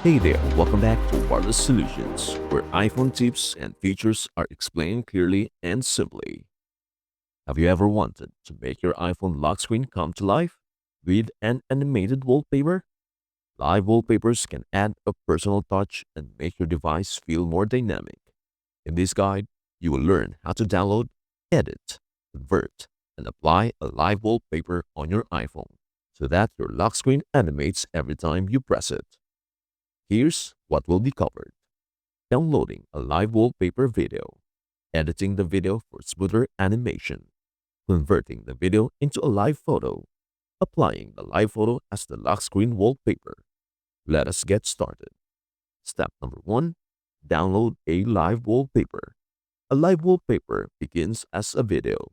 Hey there, welcome back to Wireless Solutions, where iPhone tips and features are explained clearly and simply. Have you ever wanted to make your iPhone lock screen come to life with an animated wallpaper? Live wallpapers can add a personal touch and make your device feel more dynamic. In this guide, you will learn how to download, edit, convert, and apply a live wallpaper on your iPhone so that your lock screen animates every time you press it. Here's what will be covered: downloading a live wallpaper video, editing the video for smoother animation, converting the video into a live photo, applying the live photo as the lock screen wallpaper. Let us get started. Step number 1: download a live wallpaper. A live wallpaper begins as a video.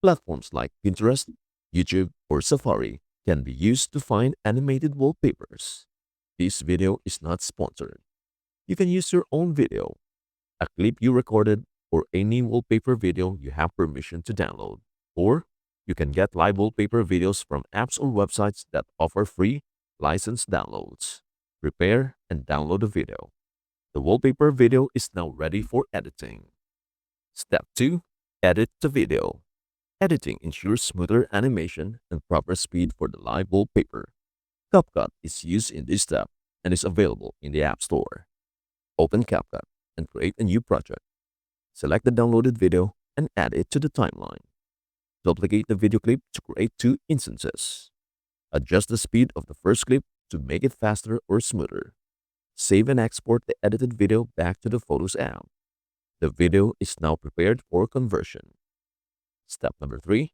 Platforms like Pinterest, YouTube, or Safari can be used to find animated wallpapers. This video is not sponsored. You can use your own video, a clip you recorded, or any wallpaper video you have permission to download. Or you can get live wallpaper videos from apps or websites that offer free licensed downloads. Prepare and download the video. The wallpaper video is now ready for editing. Step 2: edit the video. Editing ensures smoother animation and proper speed for the live wallpaper. CapCut is used in this step and is available in the App Store. Open CapCut and create a new project. Select the downloaded video and add it to the timeline. Duplicate the video clip to create two instances. Adjust the speed of the first clip to make it faster or smoother. Save and export the edited video back to the Photos app. The video is now prepared for conversion. Step number 3: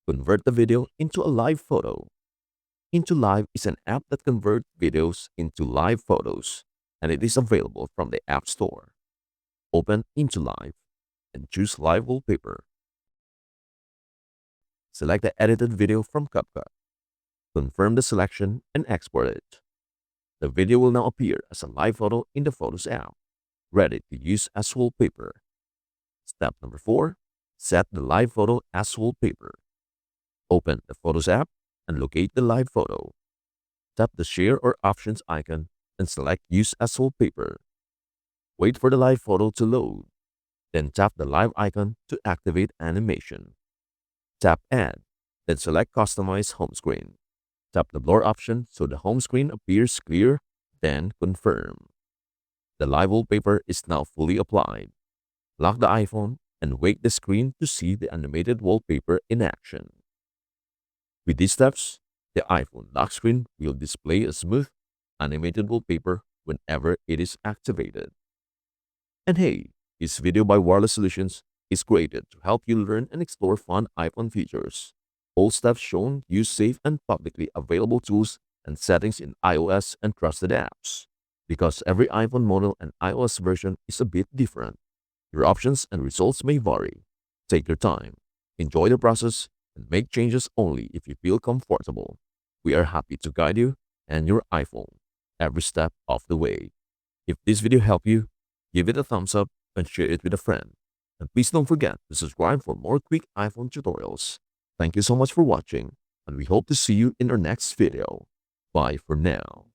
convert the video into a live photo. Into Live is an app that converts videos into live photos, and it is available from the App Store. Open Into Live and choose Live Wallpaper. Select the edited video from CapCut. Confirm the selection and export it. The video will now appear as a live photo in the Photos app, ready to use as wallpaper. Step number 4: set the live photo as wallpaper. Open the Photos app and locate the live photo. Tap the Share or Options icon and select Use as Wallpaper. Wait for the live photo to load. Then tap the live icon to activate animation. Tap Add, then select Customize Home Screen. Tap the blur option so the home screen appears clear, then confirm. The live wallpaper is now fully applied. Lock the iPhone and wake the screen to see the animated wallpaper in action. With these steps, the iPhone lock screen will display a smooth, animated wallpaper whenever it is activated. And hey, this video by Wireless Solutions is created to help you learn and explore fun iPhone features. All steps shown use safe and publicly available tools and settings in iOS and trusted apps. Because every iPhone model and iOS version is a bit different, your options and results may vary. Take your time, enjoy the process, and make changes only if you feel comfortable. We are happy to guide you and your iPhone every step of the way. If this video helped you, give it a thumbs up and share it with a friend. And please don't forget to subscribe for more quick iPhone tutorials. Thank you so much for watching, and we hope to see you in our next video. Bye for now.